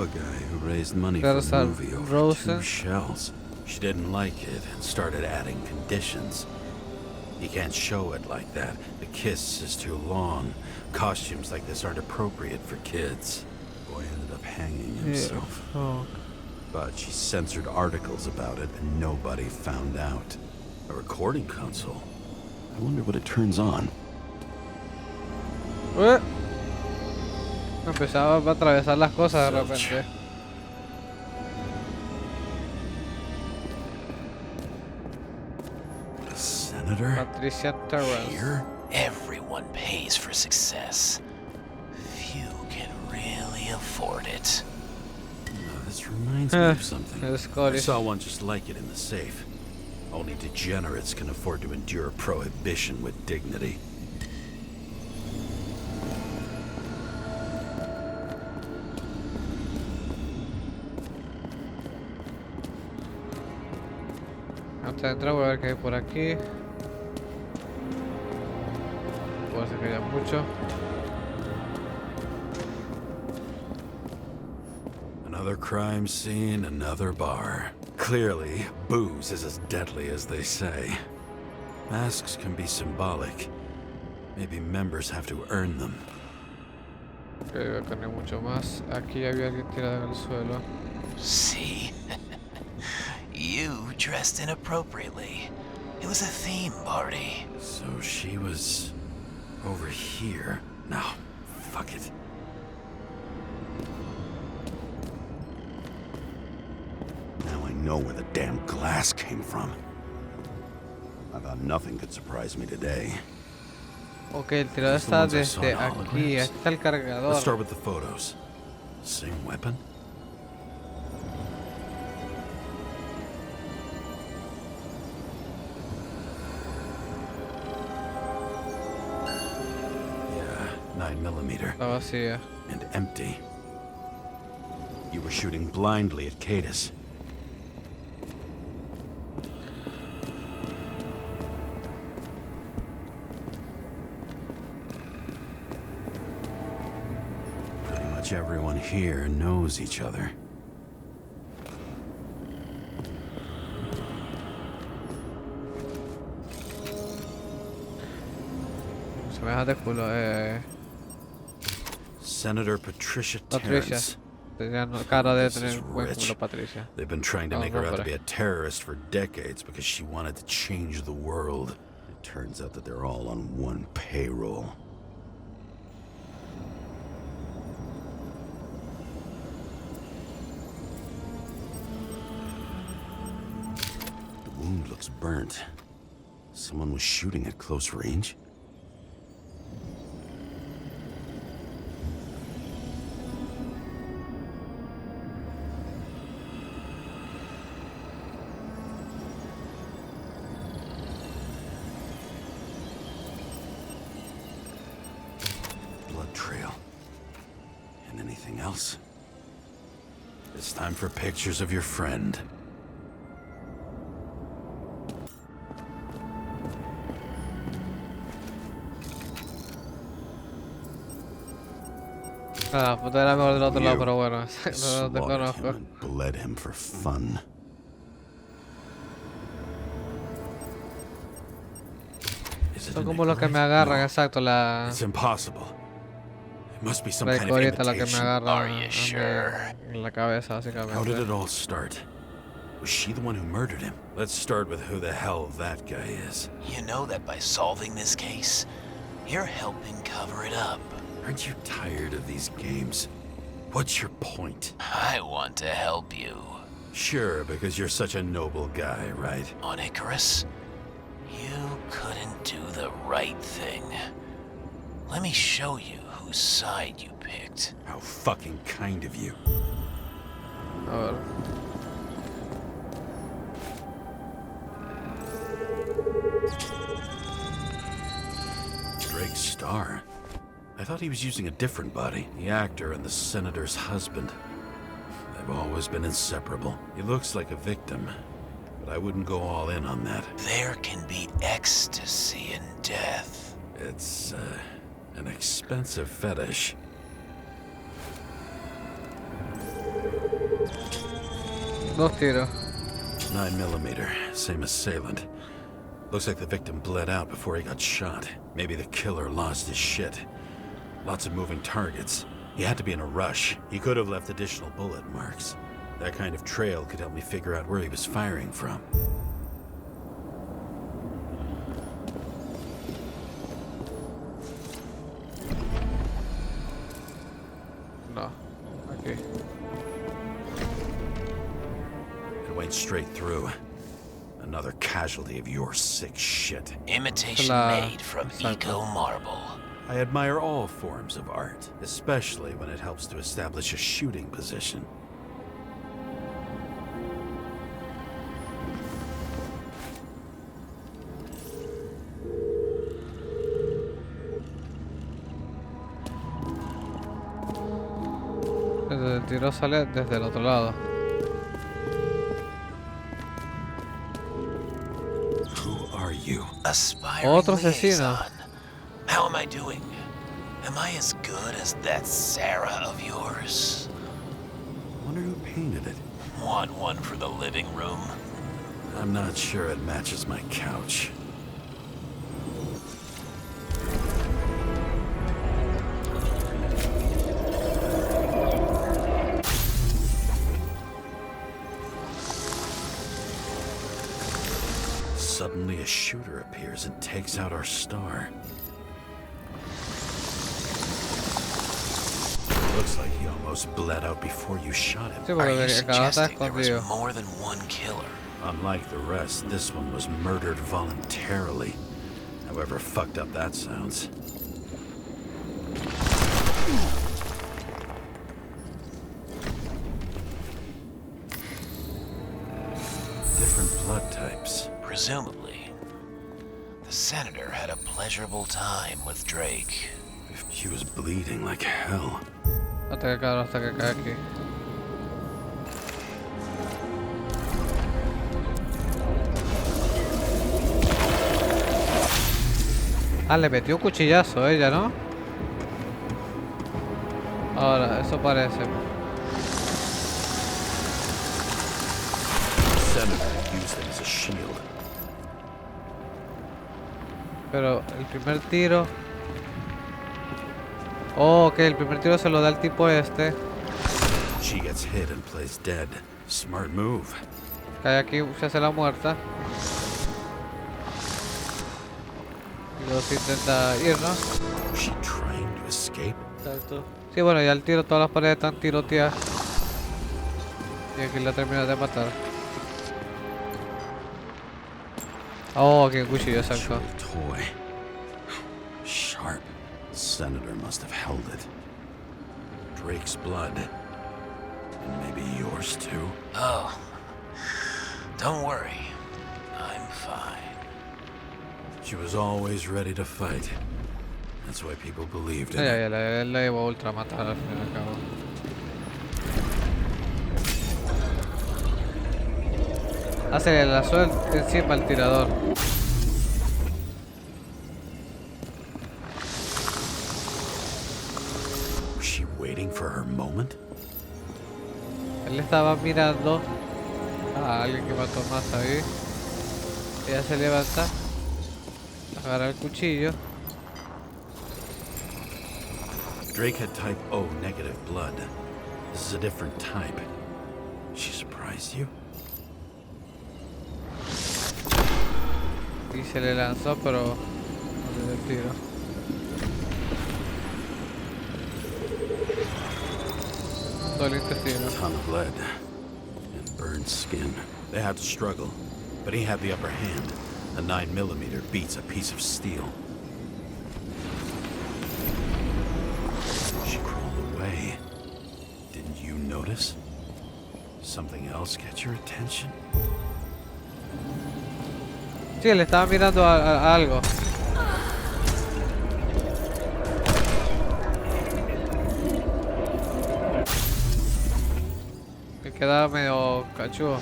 a guy who raised money for There's a a movie over Rosa. 2 shells. She didn't like it and started adding conditions. You can't show it like that. The kiss is too long. Costumes like this aren't appropriate for kids. Boy ended up hanging himself. Oh. But she censored articles about it and nobody found out. A recording console? I wonder what it turns on. Empezaba a atravesar las cosas de repente. The senator? Patricia Terrence. Here? Everyone pays for success. Few can really afford it. This reminds me of something. I Scottish. saw one just like it in the safe. Only degenerates can afford to endure prohibition with dignity. Antes de entrar voy a ver qué hay por aquí. Puede ser que haya mucho. Another crime scene, another bar. Clearly, booze is as deadly as they say. Masks can be symbolic. Maybe members have to earn them. Creo que no hay mucho más. Aquí había alguien tirado en el suelo. See? You dressed inappropriately. It was a theme party. So she was over here. No, fuck it. Now I know where the damn glass came from. I thought nothing could surprise me today. Ok, el tirador está desde aquí. Aquí está el cargador. Let's start with the photos. Same weapon? Yeah, 9mm. Está vacía. And empty. You were shooting blindly at Cadis. Pretty much everyone here knows each other. Se me deja de culo. Senator Patricia Patricia. Terrence. Tenía cara de This is tener buen rich. culo, Patricia. They've been trying to Oh, make her out to hombre. be a terrorist for decades because she wanted to change the world. It turns out that they're all on one payroll. The wound looks burnt. Someone was shooting at close range? Blood trail. And anything else? It's time for pictures of your friend. Ah, puta, era mejor del otro lado, You pero bueno. No te slaughtered him conozco. and bled him for fun. Is it Son a como los que me Nicolite? agarran, No, exacto, la it's impossible. It must be some la kind of escorieta la que me imitation. agarra Are you a mí sure? en la cabeza, How did básicamente. it all start? Was she the one who murdered him? Let's start with who the hell that guy is. You know that by solving this case, you're helping cover it up. Aren't you tired of these games? What's your point? I want to help you. Sure, because you're such a noble guy, right? On Icarus, you couldn't do the right thing. Let me show you whose side you picked. How fucking kind of you. A ver. Drake Starr. I thought he was using a different body. The actor and the senator's husband. They've always been inseparable. He looks like a victim, but I wouldn't go all in on that. There can be ecstasy in death. It's, an expensive fetish. Dos tiros. 9mm, same assailant. Looks like the victim bled out before he got shot. Maybe the killer lost his shit. Lots of moving targets. He had to be in a rush. He could have left additional bullet marks. That kind of trail could help me figure out where he was firing from. No. Aquí. It went straight through. Another casualty of your sick shit. Imitation La- made from Exacto. eco marble. I admire all forms of art, especially when it helps to establish a shooting position. El tiro sale desde el otro lado. Who are you? Aspiring Otro asesino. liaison. How am I doing? Am I as good as that Sarah of yours? Wonder who painted it. Want one for the living room? I'm not sure it matches my couch. Suddenly a shooter appears and takes out our star. Looks like he almost bled out before you shot him. Sí, Are porque you acá está suggesting there was escondido. more than one killer? Unlike the rest, this one was murdered voluntarily. However fucked up that sounds. Different blood types. Presumably, the senator had a pleasurable time with Drake. If she was bleeding like hell. Hasta que cae aquí. Ah, le metió un cuchillazo a ella, ¿no? Ahora, eso parece. Senator used it as a shield. Pero el primer tiro... Oh, ok, el primer tiro se lo da el tipo este. She gets hit and plays dead. Smart move. Cae aquí, se hace la muerta. Y luego se intenta ir, ¿no? Was she trying to escape? Exacto. Sí, bueno, ya el tiro, todas las paredes están tiroteadas. Y aquí la termina de matar. Oh, aquí un cuchillo, exacto. Jewel toy. Sharp. Senator must have held it. Drake's blood. And maybe yours too. Oh, don't worry. I'm fine. She was always ready to fight. That's why people believed in Ya, her. ya, la llevó a ultra matar al fin y al cabo. Ah, se le lanzó encima al tirador. Was she waiting for her moment? Él estaba mirando a alguien que mató más ahí. Ella se levanta, agarra el cuchillo. Drake had type O negative blood. This is a different type. She surprised you? Y se le lanzó, pero no le dio el tiro. Todo el intestino. Ton of lead and burned skin. They had to struggle, but he had the upper hand. A 9mm beats a piece of steel. She crawled away. Didn't you notice? Something else get your attention? Sí, le estaba mirando a algo. Me quedaba medio cachudo.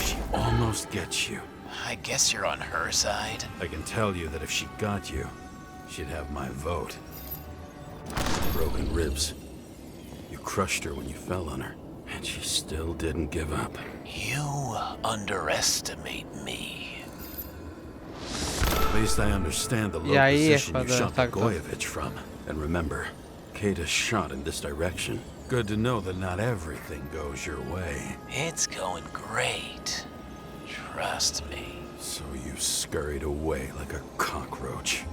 She almost gets you. I guess you're on her side. I can tell you that if she got you, she'd have my vote. Broken ribs. You crushed her when you fell on her. And she still didn't give up. You underestimate me. At least I understand the low Y ahí es position you cuando shot exacto. Blagojevich from. And remember, Kata shot in this direction. Good to know that not everything goes your way. It's going great. Trust me. So you scurried away like a cockroach.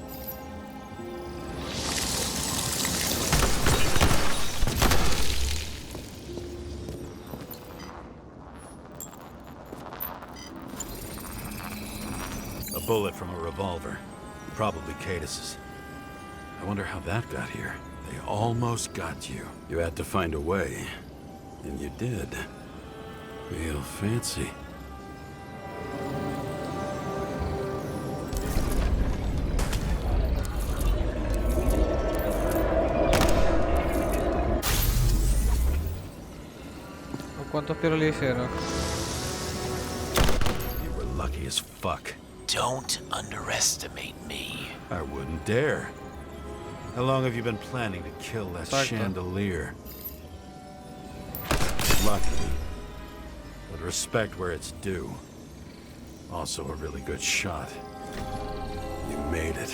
A bullet from a revolver. Probably Cadis's. I wonder how that got here. They almost got you. You had to find a way. And you did. Real fancy. ¿Cuántos tiros le hicieron? You were lucky as fuck. Don't underestimate me. I wouldn't dare. How long have you been planning to kill that Exacto. chandelier? Lucky. But respect where it's due. Also a really good shot. You made it.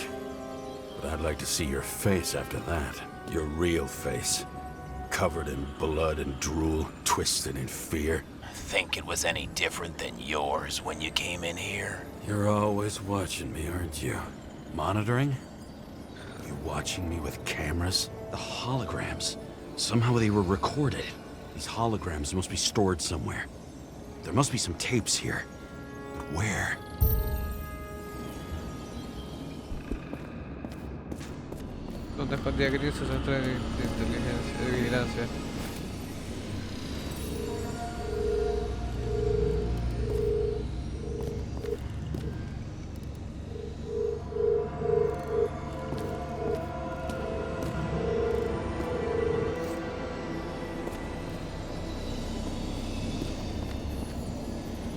But I'd like to see your face after that. Your real face. Covered in blood and drool, twisted in fear. Think it was any different than yours when you came in here? You're always watching me, aren't you? Monitoring? You watching me with cameras? The holograms. Somehow they were recorded. These holograms must be stored somewhere. There must be some tapes here. But where? Donde escondía Gris su centro de inteligencia, de vigilancia.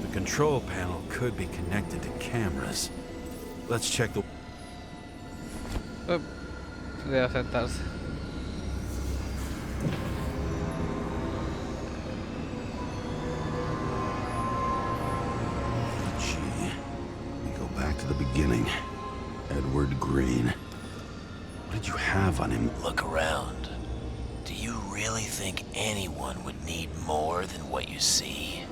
The control panel could be connected to cameras. Let's check the... Debe sentarse. Gee, we go back to the beginning. Edward Green. What did you have on him? Look around. Do you really think anyone would need more than what you see?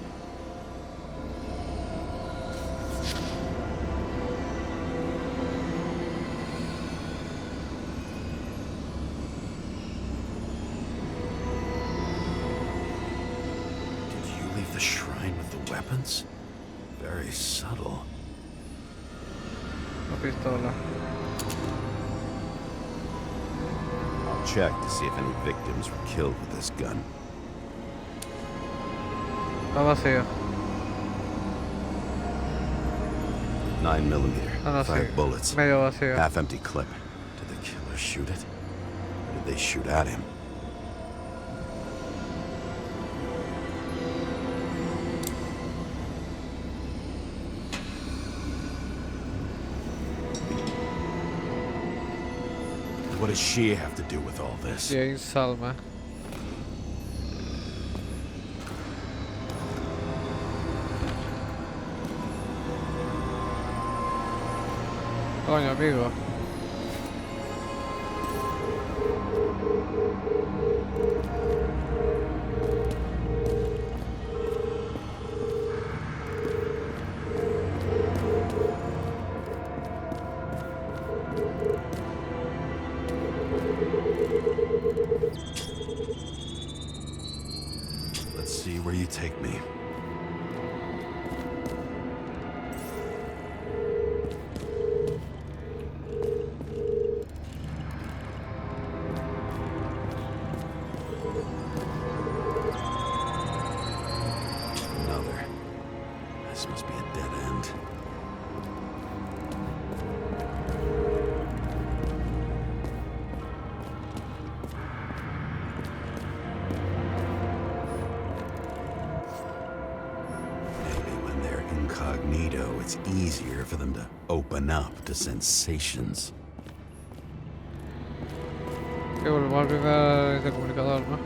Did you leave the shrine with the weapons? Very subtle. La pistola. I'll check to see if any victims were killed with this gun. Está vacío. 9mm. No, no, 5 sí. bullets. Medio vacío. Half-empty clip. Did the killer shoot it? Or did they shoot at him? What does she have to do with all this? Jane Salma. Coño, amigo. Let's see where you take me. Another. This must be a dead end. Maybe when they're incognito, it's easier for them to open up to sensations. Que volvemos al primer intercomunicador, ¿no?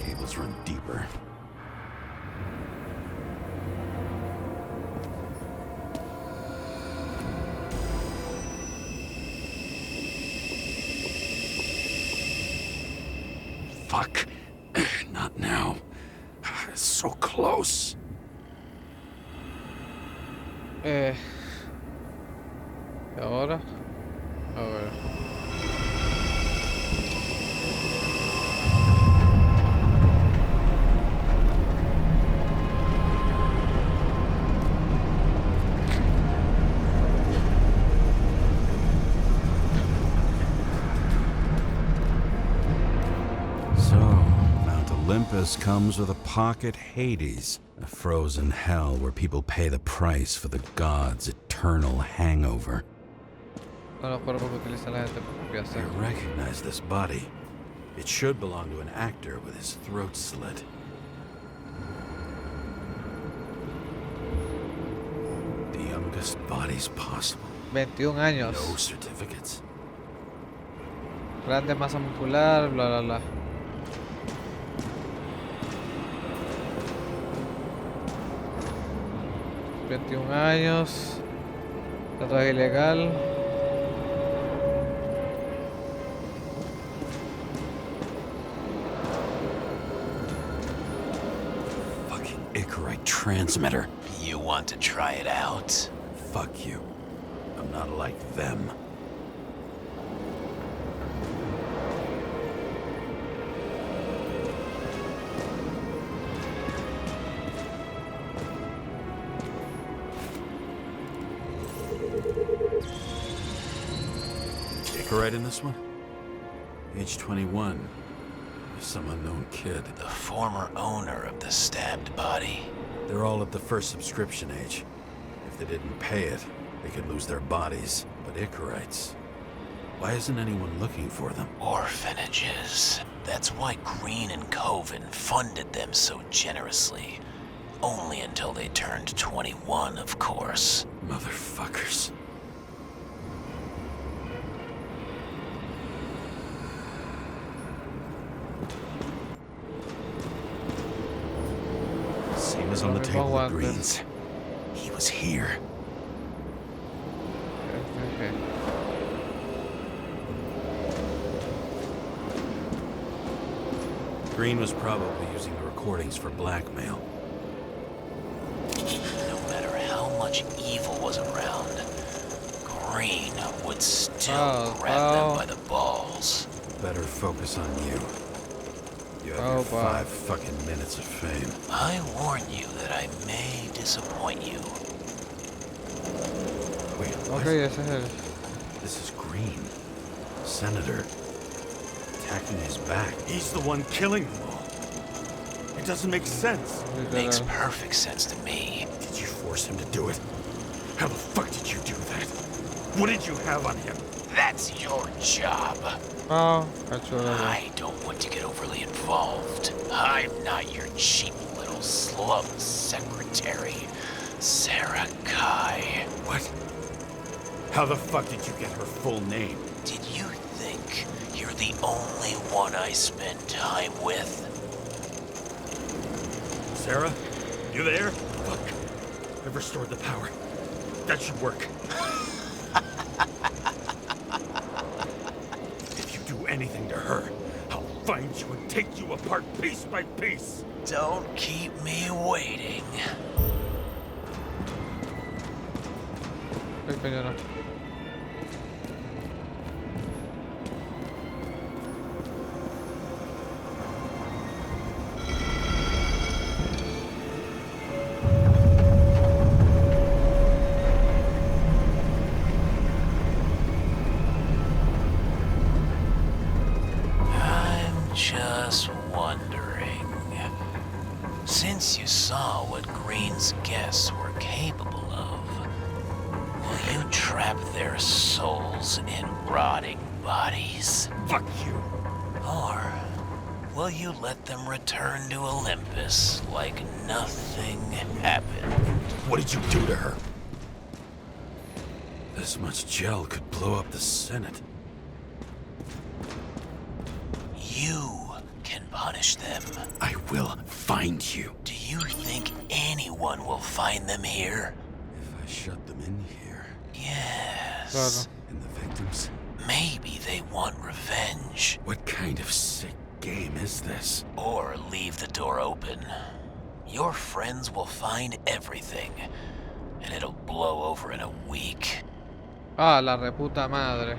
Cables run deeper. Fuck. Not now. It's so close. ¿Y ahora? A ver. So, Mount Olympus comes with a pocket Hades, a frozen hell where people pay the price for the gods' eternal hangover. No los cuerpos que utiliza la gente para I hacer. recognize this body. It should belong to an actor with his throat slit. The youngest bodies possible. 21 años. No certificates. Grande masa muscular, bla bla bla. ...21 años... Tatuaje ilegal... Fucking Icarite transmitter. You want to try it out? Fuck you. I'm not like them. Icarite in this one? Age 21. Some unknown kid. The former owner of the stabbed body. They're all at the first subscription age. If they didn't pay it, they could lose their bodies. But Icarites... why isn't anyone looking for them? Orphanages. That's why Green and Coven funded them so generously. Only until they turned 21, of course. Motherfuckers. Same as on the table with Greens. He was here. Okay. Green was probably using the recordings for blackmail. No matter how much evil was around, Green would still grab them by the balls. Better focus on you. You have your 5 fucking minutes of fame. I warn you that I may disappoint you. Wait, what? Okay, ese es el... This is Green. Senator. Attacking his back. He's the one killing them all. It doesn't make sense. Makes perfect sense to me. Did you force him to do it? How the fuck did you do that? What did you have on him? That's your job. Oh, cachorro. I don't want to get overly involved. I'm not your cheap little slum secretary, Sarah Kai. What? How the fuck did you get her full name? Did you think you're the only one I spend time with? Sarah? You there? Fuck. I've restored the power. That should work. If you do anything to her, I'll find you and take you apart piece by piece. Don't keep me waiting. Ay, coño, no. I'm just wondering, since you saw what Green's guests were capable of, will you trap their souls in rotting bodies? Fuck you. Or will you let them return to Olympus like nothing happened? What did you do to her? This much gel could blow up the Senate. You can punish them. I will find you. Do you think anyone will find them here? If I shut them in here. Yes. Claro. And the victims? Maybe they want revenge. What kind of sick game is this? Or leave the door open. Your friends will find everything, and it'll blow over in a week. Ah, la reputa madre.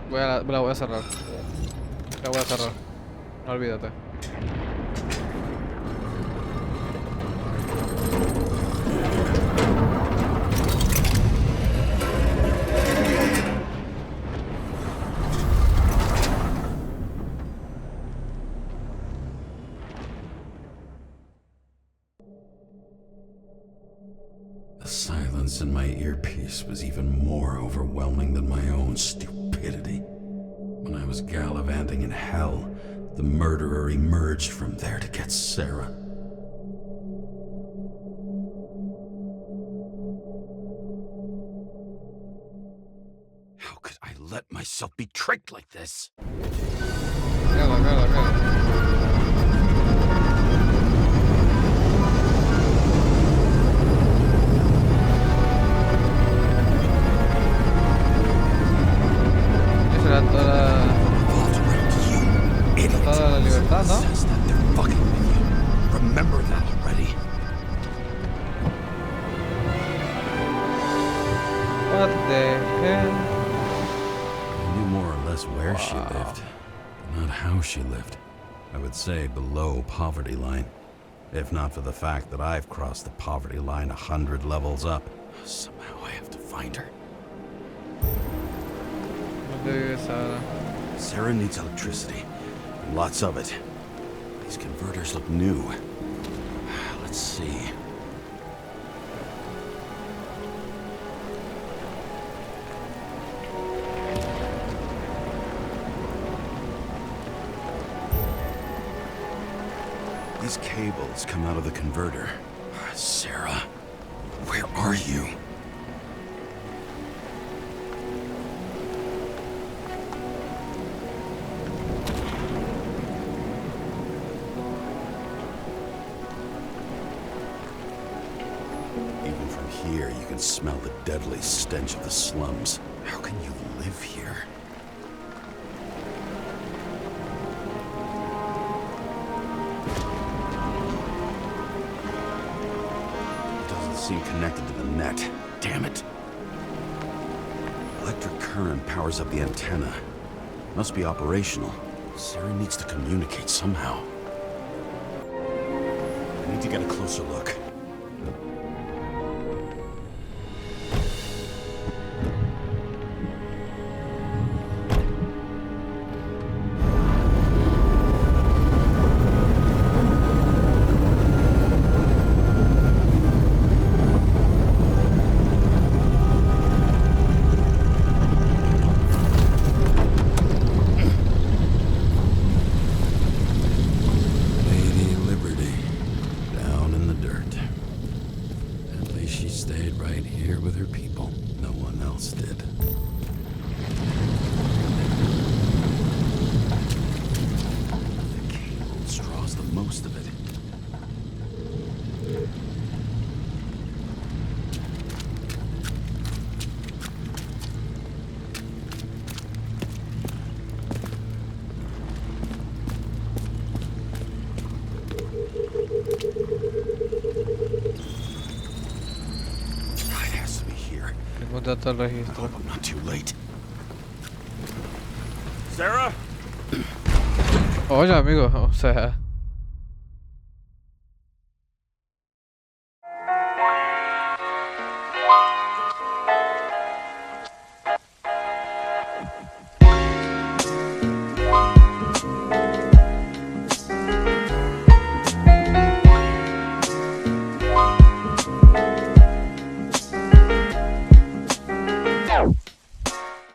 La voy a cerrar. La voy a cerrar. No olvídate. The silence in my earpiece was even more overwhelming than my own stupidity. When I was gallivanting in hell, the murderer emerged from there to get Sarah. How could I let myself be tricked like this? Mierda, mierda, mierda. Esa era toda la libertad, ¿no? Says that they're fucking with you. Remember that already. What the hell? I knew more or less where she lived, but not how she lived. I would say below poverty line. If not for the fact that I've crossed the poverty line 100 levels up. Somehow I have to find her. ¿Dónde vives ahora? Sarah needs electricity. And lots of it. These converters look new. Let's see. These cables come out of the converter. Sarah, where are you? Even from here, you can smell the deadly stench of the slums. How can you live here? Seem connected to the net. Damn it. Electric current powers up the antenna. Must be operational. Sarah needs to communicate somehow. I need to get a closer look. Dato el registro. I'm not too late. Sarah? Oye, amigo, o sea,